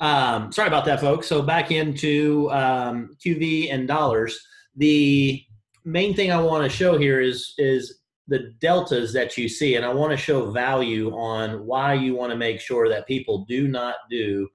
Sorry about that, folks. So back into QV and dollars. The main thing I want to show here is the deltas that you see, and I want to show value on why you want to make sure that people do not do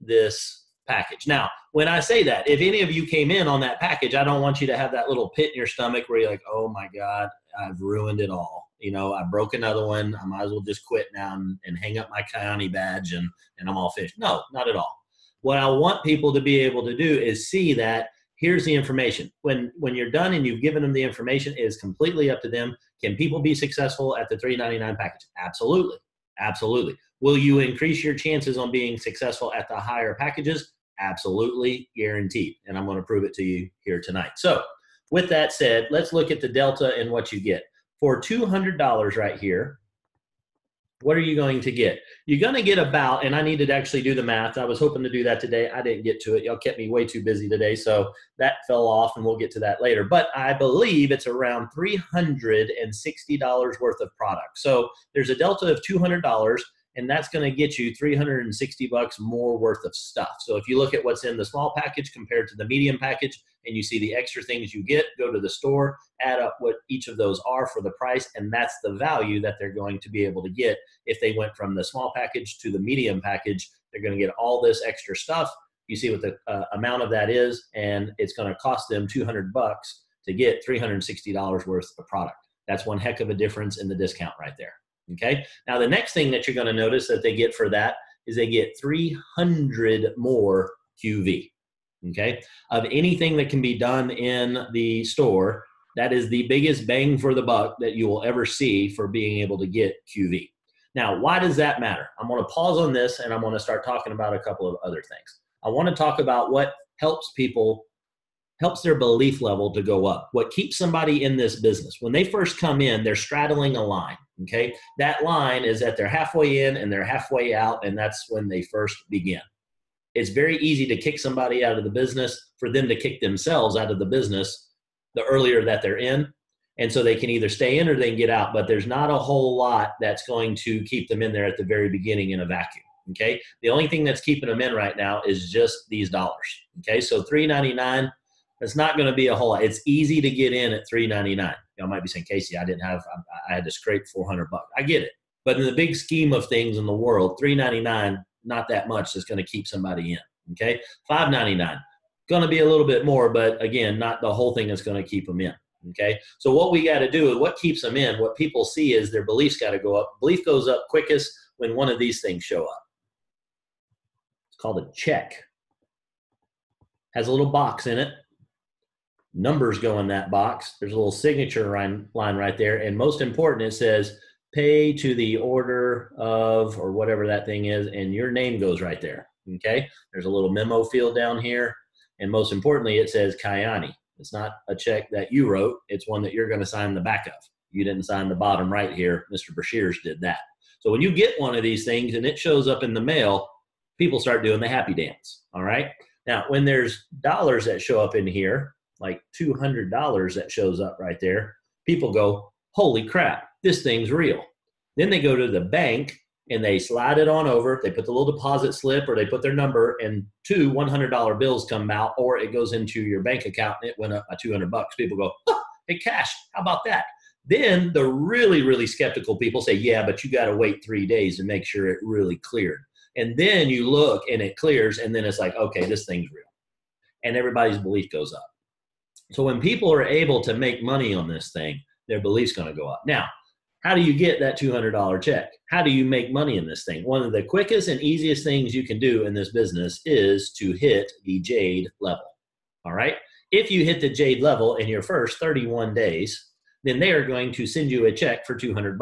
this package. Now, when I say that, if any of you came in on that package, I don't want you to have that little pit in your stomach where you're like, oh my God, I've ruined it all. You know, I broke another one. I might as well just quit now and hang up my Kiani badge and I'm all finished. No, not at all. What I want people to be able to do is see that here's the information. When you're done and you've given them the information, it is completely up to them. Can people be successful at the $3.99 package? Absolutely. Absolutely. Will you increase your chances on being successful at the higher packages? Absolutely, guaranteed. And I'm going to prove it to you here tonight. So with that said, let's look at the delta and what you get. For $200 right here, what are you going to get? You're going to get about, and I needed to actually do the math. I was hoping to do that today. I didn't get to it. Y'all kept me way too busy today, so that fell off, and we'll get to that later. But I believe it's around $360 worth of product. So there's a delta of $200, and that's going to get you $360 more worth of stuff. So if you look at what's in the small package compared to the medium package, and you see the extra things you get, go to the store, add up what each of those are for the price, and that's the value that they're going to be able to get. If they went from the small package to the medium package, they're going to get all this extra stuff. You see what the amount of that is, and it's going to cost them $200 to get $360 worth of product. That's one heck of a difference in the discount right there. Okay. Now, the next thing that you're going to notice that they get for that is they get 300 more QV. Okay. Of anything that can be done in the store, that is the biggest bang for the buck that you will ever see for being able to get QV. Now, why does that matter? I'm going to pause on this and I'm going to start talking about a couple of other things. I want to talk about what helps their belief level to go up. What keeps somebody in this business? When they first come in, they're straddling a line, okay? That line is that they're halfway in and they're halfway out, and that's when they first begin. It's very easy to kick somebody out of the business, for them to kick themselves out of the business the earlier that they're in. And so they can either stay in or they can get out, but there's not a whole lot that's going to keep them in there at the very beginning in a vacuum, okay? The only thing that's keeping them in right now is just these dollars, okay? So $3.99, it's not going to be a whole lot. It's easy to get in at $3.99. Y'all might be saying, Casey, I had to scrape $400. I get it. But in the big scheme of things in the world, $3.99, not that much that's going to keep somebody in. Okay. $5.99, going to be a little bit more, but again, not the whole thing that's going to keep them in. Okay. So what we got to do is what keeps them in, what people see is their beliefs got to go up. Belief goes up quickest when one of these things show up. It's called a check. Has a little box in it. Numbers go in that box. There's a little signature line right there. And most important, it says pay to the order of, or whatever that thing is, and your name goes right there. Okay. There's a little memo field down here. And most importantly, it says Kiani. It's not a check that you wrote. It's one that you're going to sign the back of. You didn't sign the bottom right here. Mr. Brashears did that. So when you get one of these things and it shows up in the mail, people start doing the happy dance. All right. Now, when there's dollars that show up in here, like $200 that shows up right there, people go, holy crap, this thing's real. Then they go to the bank and they slide it on over. They put the little deposit slip or they put their number, and two $100 bills come out, or it goes into your bank account and it went up by $200. People go, oh, it cashed. How about that? Then the really, really skeptical people say, yeah, but you got to wait 3 days to make sure it really cleared. And then you look and it clears, and then it's like, okay, this thing's real. And everybody's belief goes up. So when people are able to make money on this thing, their belief's going to go up. Now, how do you get that $200 check? How do you make money in this thing? One of the quickest and easiest things you can do in this business is to hit the jade level. All right? If you hit the jade level in your first 31 days, then they are going to send you a check for $200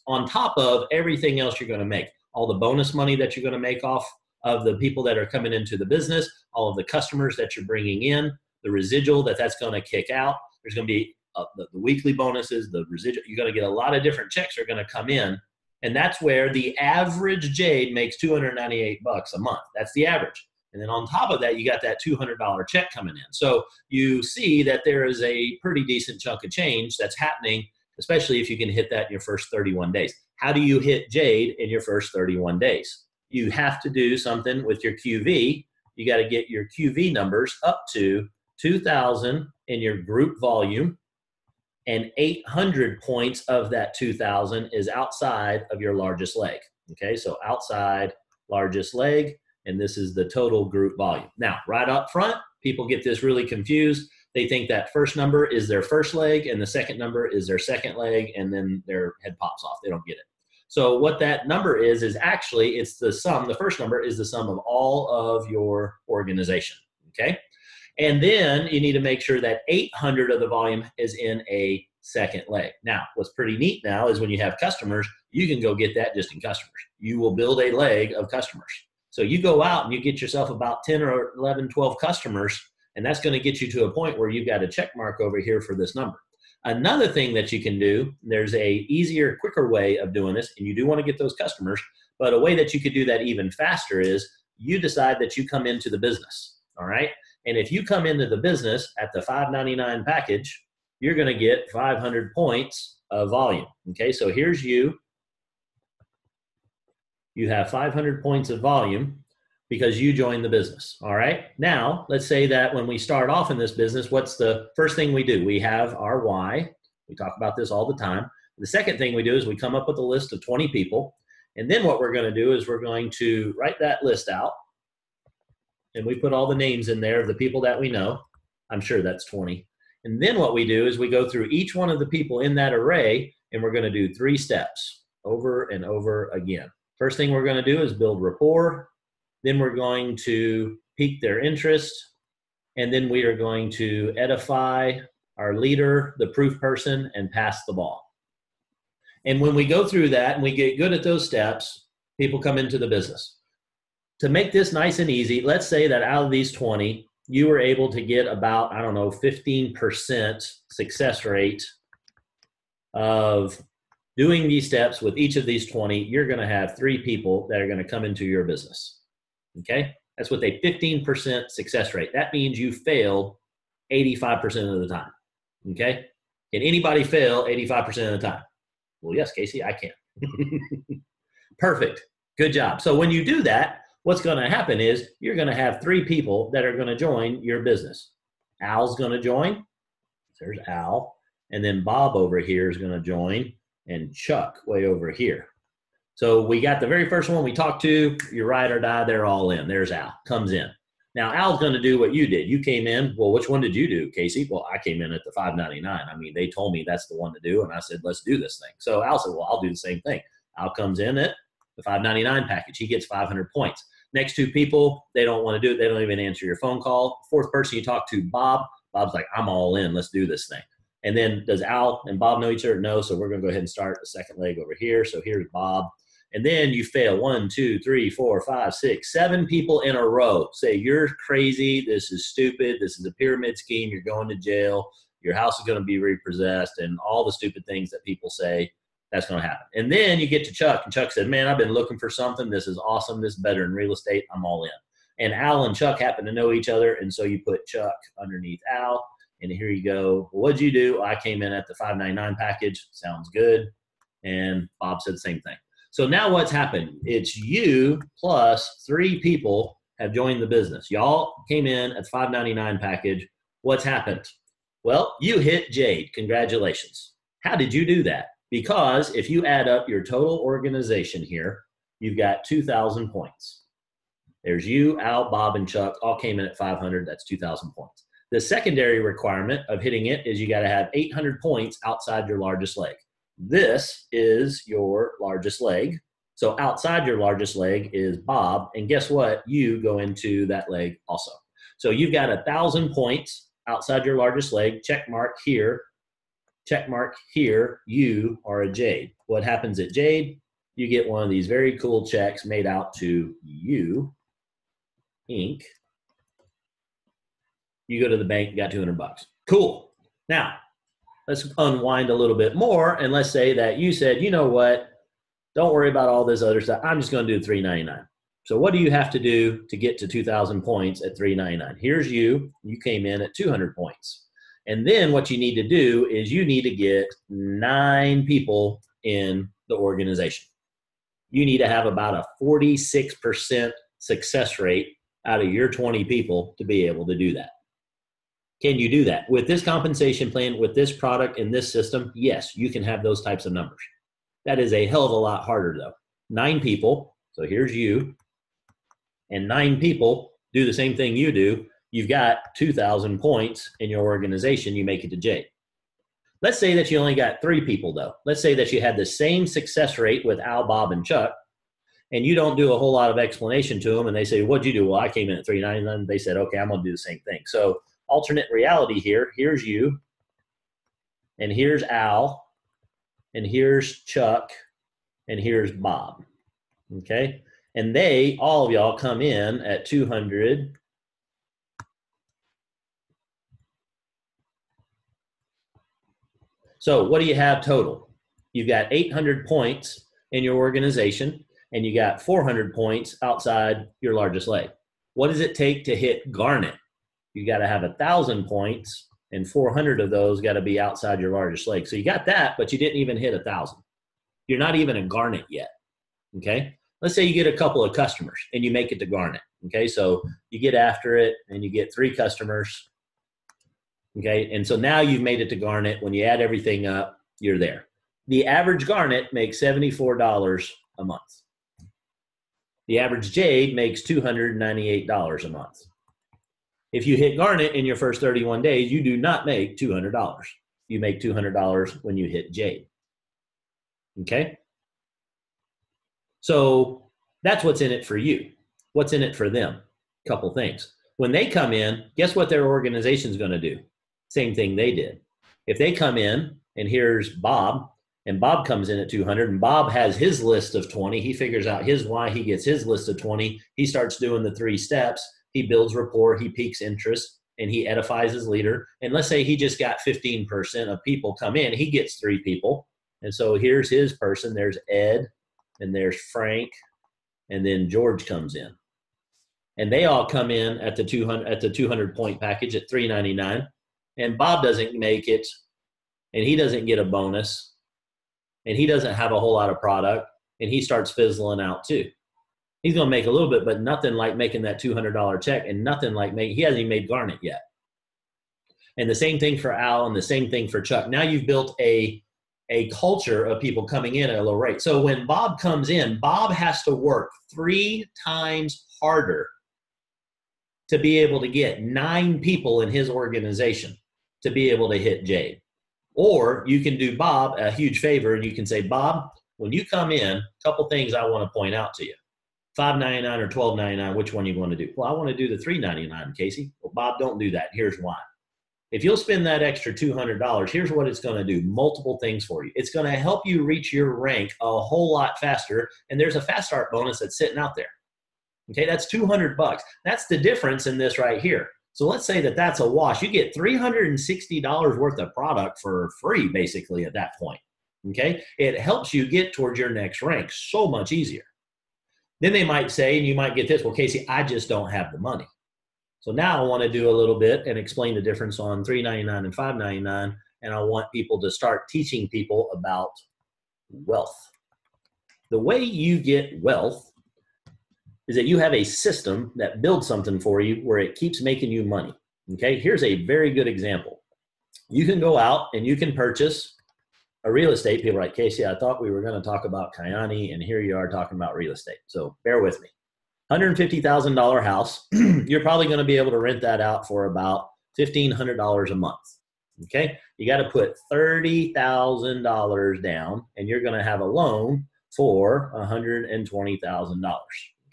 on top of everything else you're going to make. All the bonus money that you're going to make off of the people that are coming into the business, all of the customers that you're bringing in, the residual that's going to kick out. There's going to be the weekly bonuses, the residual. You're going to get a lot of different checks are going to come in. And that's where the average jade makes $298 a month. That's the average. And then on top of that, you got that $200 check coming in. So you see that there is a pretty decent chunk of change that's happening, especially if you can hit that in your first 31 days. How do you hit jade in your first 31 days? you have to do something with your QV. You got to get your QV numbers up to 2,000 in your group volume, and 800 points of that 2,000 is outside of your largest leg. Okay, so outside largest leg, and this is the total group volume. Now, right up front, people get this really confused. They think that first number is their first leg and the second number is their second leg, and then their head pops off. They don't get it. So what that number is actually, it's the sum. The first number is the sum of all of your organization, okay? And then you need to make sure that 800 of the volume is in a second leg. Now, what's pretty neat now is when you have customers, you can go get that just in customers. You will build a leg of customers. So you go out and you get yourself about 10 or 11, 12 customers, and that's going to get you to a point where you've got a check mark over here for this number. Another thing that you can do, there's a easier, quicker way of doing this, and you do want to get those customers, but a way that you could do that even faster is you decide that you come into the business, all right? And if you come into the business at the $5.99 package, you're going to get 500 points of volume, okay? So here's you. You have 500 points of volume because you joined the business, all right? Now, let's say that when we start off in this business, what's the first thing we do? We have our why. We talk about this all the time. The second thing we do is we come up with a list of 20 people, and then what we're going to do is we're going to write that list out, and we put all the names in there of the people that we know. I'm sure that's 20. And then what we do is we go through each one of the people in that array, and we're going to do 3 steps over and over again. First thing we're going to do is build rapport. Then we're going to pique their interest. And then we are going to edify our leader, the proof person, and pass the ball. And when we go through that and we get good at those steps, people come into the business. To make this nice and easy, let's say that out of these 20, you were able to get about, 15% success rate of doing these steps with each of these 20. You're going to have 3 people that are going to come into your business. Okay? That's with a 15% success rate. That means you failed 85% of the time. Okay? Can anybody fail 85% of the time? Well, yes, Casey, I can. Perfect. Good job. So when you do that, what's going to happen is you're going to have 3 people that are going to join your business. Al's going to join. There's Al. And then Bob over here is going to join, and Chuck way over here. So we got the very first one we talked to, you ride or die, they're all in. There's Al, comes in. Now, Al's going to do what you did. You came in. Well, which one did you do, Casey? Well, I came in at the $5.99. I mean, they told me that's the one to do, and I said, let's do this thing. So Al said, well, I'll do the same thing. Al comes in at the $5.99 package. He gets 500 points. Next 2 people, they don't want to do it. They don't even answer your phone call. 4th person you talk to, Bob. Bob's like, I'm all in. Let's do this thing. And then does Al and Bob know each other? No. So we're going to go ahead and start the second leg over here. So here's Bob. And then you fail 1, 2, 3, 4, 5, 6, 7 people in a row. Say, you're crazy. This is stupid. This is a pyramid scheme. You're going to jail. Your house is going to be repossessed, and all the stupid things that people say. That's going to happen. And then you get to Chuck, and Chuck said, man, I've been looking for something. This is awesome. This is better than real estate. I'm all in. And Al and Chuck happen to know each other, and so you put Chuck underneath Al, and here you go. Well, what'd you do? I came in at the $5.99 package. Sounds good. And Bob said the same thing. So now what's happened? It's you plus 3 people have joined the business. Y'all came in at the $5.99 package. What's happened? Well, you hit Jade. Congratulations. How did you do that? Because if you add up your total organization here, you've got 2,000 points. There's you, Al, Bob, and Chuck all came in at 500. That's 2,000 points. The secondary requirement of hitting it is you got to have 800 points outside your largest leg. This is your largest leg. So outside your largest leg is Bob. And guess what? You go into that leg also. So you've got 1,000 points outside your largest leg. Check mark here. Check mark here. You are a Jade. What happens at Jade? You get one of these very cool checks made out to you, Inc. You go to the bank, you got 200 bucks. Cool. Now, let's unwind a little bit more, and let's say that you said, you know what, don't worry about all this other stuff. I'm just going to do $3.99. So what do you have to do to get to 2,000 points at $3.99? Here's you. You came in at 200 points. And then what you need to do is you need to get 9 people in the organization. you need to have about a 46% success rate out of your 20 people to be able to do that. Can you do that? With this compensation plan, with this product and this system, yes, you can have those types of numbers. That is a hell of a lot harder though. 9 people, so here's you, and 9 people do the same thing you do. You've got 2,000 points in your organization, you make it to J. Let's say that you only got 3 people though. Let's say that you had the same success rate with Al, Bob, and Chuck, and you don't do a whole lot of explanation to them, and they say, what'd you do? Well, I came in at 399. They said, okay, I'm gonna do the same thing. So alternate reality here, here's you, and here's Al, and here's Chuck, and here's Bob, okay? And they, all of y'all come in at 200. So what do you have total? You've got 800 points in your organization, and you got 400 points outside your largest leg. What does it take to hit Garnet? You got to have 1,000 points, and 400 of those got to be outside your largest leg. So you got that, but you didn't even hit 1,000. You're not even a Garnet yet, okay? Let's say you get a couple of customers, and you make it to Garnet, okay? So you get after it, and you get 3 customers, okay? And so now you've made it to Garnet. When you add everything up, you're there. The average Garnet makes $74 a month. The average Jade makes $298 a month. If you hit Garnet in your first 31 days, you do not make $200. You make $200 when you hit Jade. Okay? So that's what's in it for you. What's in it for them? Couple things. When they come in, guess what their organization is going to do? Same thing they did. If they come in, and here's Bob, and Bob comes in at 200, and Bob has his list of 20. He figures out his why. He gets his list of 20. He starts doing the 3 steps. He builds rapport. He piques interest, and he edifies his leader. And let's say he just got 15% of people come in. He gets 3 people. And so here's his person. There's Ed, and there's Frank, and then George comes in. And they all come in at the 200 point package at $399. And Bob doesn't make it, and he doesn't get a bonus, and he doesn't have a whole lot of product, and he starts fizzling out too. He's going to make a little bit, but nothing like making that $200 check, and nothing like he hasn't even made Garnet yet. And the same thing for Al, and the same thing for Chuck. Now you've built a culture of people coming in at a low rate. So when Bob comes in, Bob has to work 3 times harder to be able to get 9 people in his organization to be able to hit Jade. Or you can do Bob a huge favor, and you can say, Bob, when you come in, a couple things I want to point out to you. $5.99 or $12.99, which one you want to do? Well, I want to do the $3.99, Casey. Well, Bob, don't do that. Here's why. If you'll spend that extra $200, here's what it's going to do. Multiple things for you. It's going to help you reach your rank a whole lot faster, and there's a fast start bonus that's sitting out there. Okay, that's $200. That's the difference in this right here. So let's say that that's a wash. You get $360 worth of product for free, basically, at that point. Okay, it helps you get towards your next rank so much easier. Then they might say, and you might get this, well, Casey, I just don't have the money. So now I want to do a little bit and explain the difference on $3.99 and $5.99, and I want people to start teaching people about wealth. The way you get wealth is that you have a system that builds something for you where it keeps making you money. Okay, here's a very good example. You can go out and you can purchase a real estate. People are like, Casey, I thought we were going to talk about Kayani, and here you are talking about real estate. So bear with me. $150,000 house, you're probably going to be able to rent that out for about $1,500 a month. Okay, you got to put $30,000 down, and you're going to have a loan for $120,000.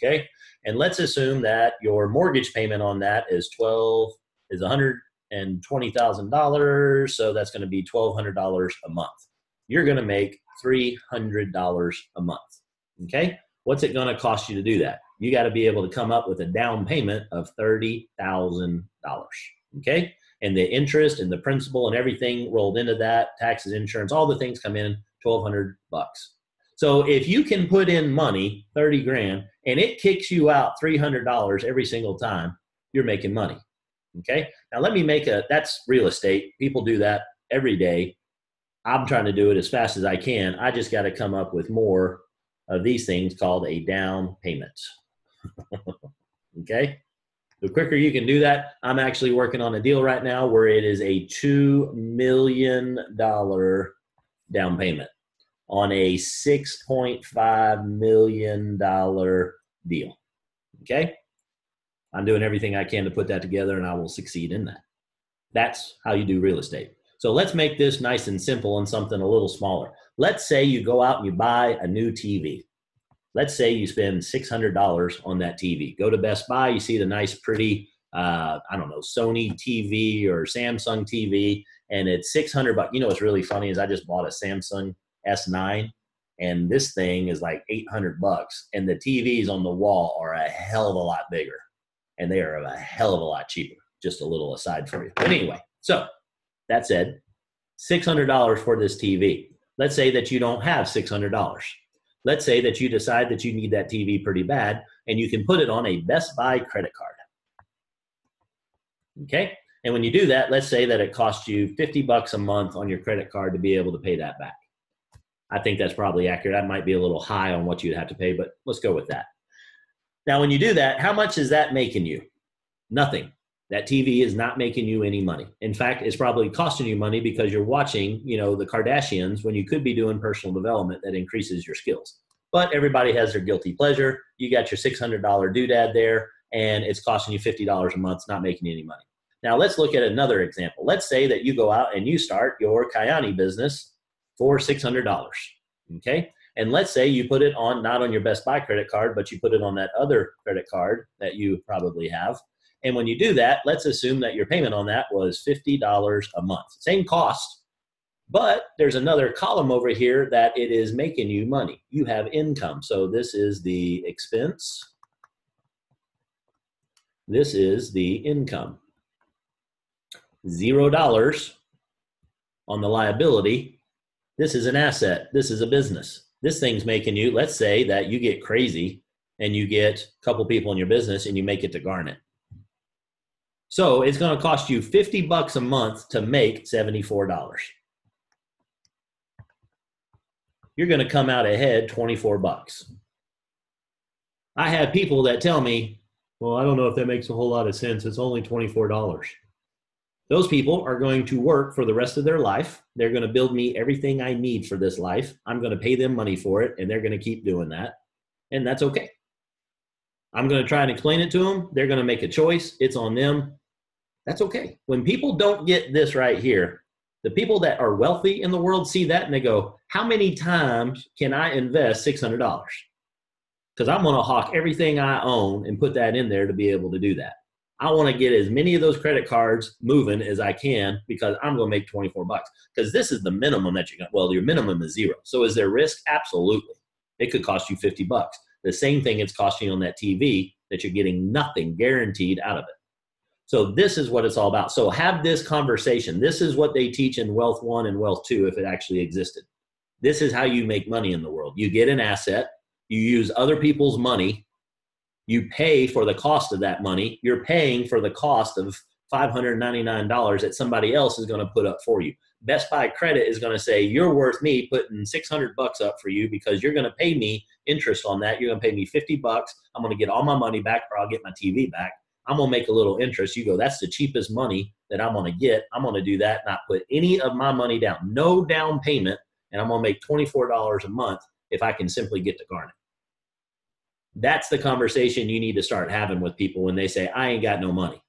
Okay, and let's assume that your mortgage payment on that is $120,000, so that's going to be $1,200 a month. You're going to make $300 a month. Okay, what's it going to cost you to do that? You got to be able to come up with a down payment of $30,000. Okay, and the interest and the principal and everything rolled into that, taxes, insurance, all the things come in $1,200. So if you can put in money, 30 grand, and it kicks you out $300 every single time, you're making money. Okay, now let me that's real estate. People do that every day. I'm trying to do it as fast as I can. I just got to come up with more of these things called a down payment. Okay? The quicker you can do that, I'm actually working on a deal right now where it is a $2 million down payment on a $6.5 million deal. Okay? I'm doing everything I can to put that together, and I will succeed in that. That's how you do real estate. So let's make this nice and simple and something a little smaller. Let's say you go out and you buy a new TV. Let's say you spend $600 on that TV. Go to Best Buy, you see the nice, pretty, I don't know, Sony TV or Samsung TV, and it's $600. You know what's really funny is I just bought a Samsung S9, and this thing is like $800, and the TVs on the wall are a hell of a lot bigger, and they are a hell of a lot cheaper. Just a little aside for you. But anyway, so that said, $600 for this TV. Let's say that you don't have $600. Let's say that you decide that you need that TV pretty bad, and you can put it on a Best Buy credit card. Okay? And when you do that, let's say that it costs you $50 a month on your credit card to be able to pay that back. I think that's probably accurate. That might be a little high on what you'd have to pay, but let's go with that. Now, when you do that, how much is that making you? Nothing. That TV is not making you any money. In fact, it's probably costing you money because you're watching, you know, the Kardashians when you could be doing personal development that increases your skills. But everybody has their guilty pleasure. You got your $600 doodad there, and it's costing you $50 a month. It's not making you any money. Now, let's look at another example. Let's say that you go out and you start your Kayani business for $600, okay? And let's say you put it on, not on your Best Buy credit card, but you put it on that other credit card that you probably have. And when you do that, let's assume that your payment on that was $50 a month. Same cost, but there's another column over here that it is making you money. You have income. So this is the expense. This is the income. $0 on the liability. This is an asset. This is a business. This thing's making you, let's say that you get crazy and you get a couple people in your business and you make it to Garnet. So it's going to cost you $50 a month to make $74. You're going to come out ahead $24. I have people that tell me, well, I don't know if that makes a whole lot of sense. It's only $24. Those people are going to work for the rest of their life. They're going to build me everything I need for this life. I'm going to pay them money for it, and they're going to keep doing that. And that's okay. I'm going to try and explain it to them. They're going to make a choice. It's on them. That's okay. When people don't get this right here, the people that are wealthy in the world see that and they go, how many times can I invest $600? Because I'm going to hawk everything I own and put that in there to be able to do that. I want to get as many of those credit cards moving as I can because I'm going to make $24. Because this is the minimum that you're going to, well, your minimum is $0. So is there risk? Absolutely. It could cost you $50. The same thing it's costing you on that TV that you're getting nothing guaranteed out of it. So this is what it's all about. So have this conversation. This is what they teach in Wealth 1 and Wealth 2 if it actually existed. This is how you make money in the world. You get an asset. You use other people's money. You pay for the cost of that money. You're paying for the cost of $599 that somebody else is going to put up for you. Best Buy Credit is going to say, you're worth me putting $600 up for you because you're going to pay me interest on that. You're going to pay me $50. I'm going to get all my money back, or I'll get my TV back. I'm going to make a little interest. You go, that's the cheapest money that I'm going to get. I'm going to do that, not put any of my money down. No down payment, and I'm going to make $24 a month if I can simply get to Garnet. That's the conversation you need to start having with people when they say, I ain't got no money.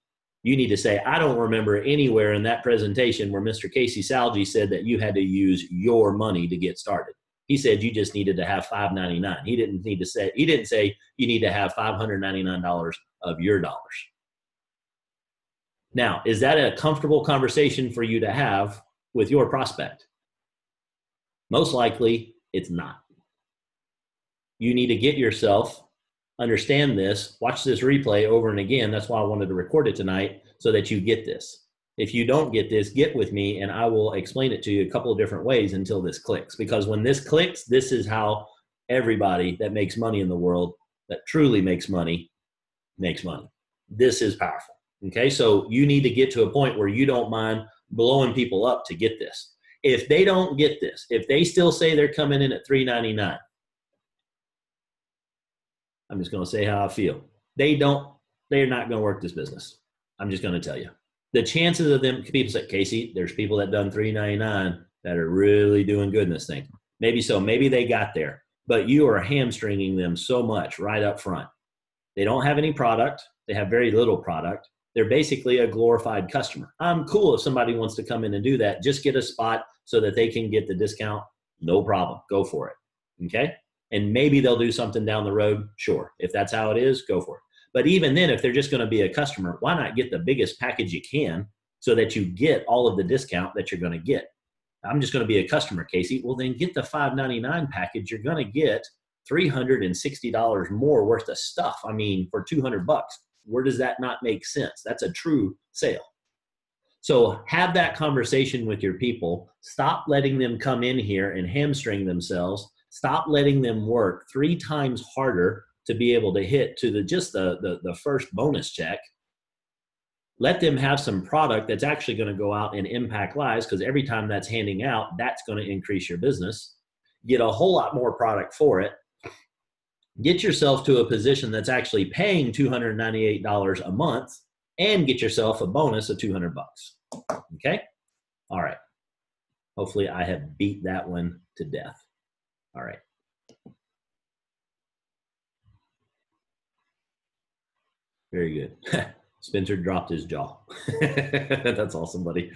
You need to say, I don't remember anywhere in that presentation where Mr. Casey Salgi said that you had to use your money to get started. He said you just needed to have $599. He didn't say you need to have $599 of your dollars. Now, is that a comfortable conversation for you to have with your prospect? Most likely it's not. You need to get yourself, understand this, watch this replay over and again. That's why I wanted to record it tonight so that you get this. If you don't get this, get with me and I will explain it to you a couple of different ways until this clicks. Because when this clicks, this is how everybody that makes money in the world, that truly makes money. This is powerful. Okay, so you need to get to a point where you don't mind blowing people up to get this. If they don't get this, if they still say they're coming in at $399, I'm just going to say how I feel. They're not going to work this business. I'm just going to tell you. The chances of them, people say, Casey, there's people that done $3.99 that are really doing good in this thing. Maybe so. Maybe they got there, but you are hamstringing them so much right up front. They don't have any product. They have very little product. They're basically a glorified customer. I'm cool if somebody wants to come in and do that. Just get a spot so that they can get the discount. No problem. Go for it. Okay? And maybe they'll do something down the road. Sure. If that's how it is, go for it. But even then, if they're just going to be a customer, why not get the biggest package you can so that you get all of the discount that you're going to get? I'm just going to be a customer, Casey. Well, then get the $5.99 package. You're going to get $360 more worth of stuff. I mean, for $200, where does that not make sense? That's a true sale. So have that conversation with your people. Stop letting them come in here and hamstring themselves. Stop letting them work 3 times harder to be able to hit to the first bonus check. Let them have some product that's actually going to go out and impact lives, because every time that's handing out, that's going to increase your business. Get a whole lot more product for it. Get yourself to a position that's actually paying $298 a month, and get yourself a bonus of $200. Okay? All right. Hopefully I have beat that one to death. All right. Very good. Spencer dropped his jaw. That's awesome, buddy.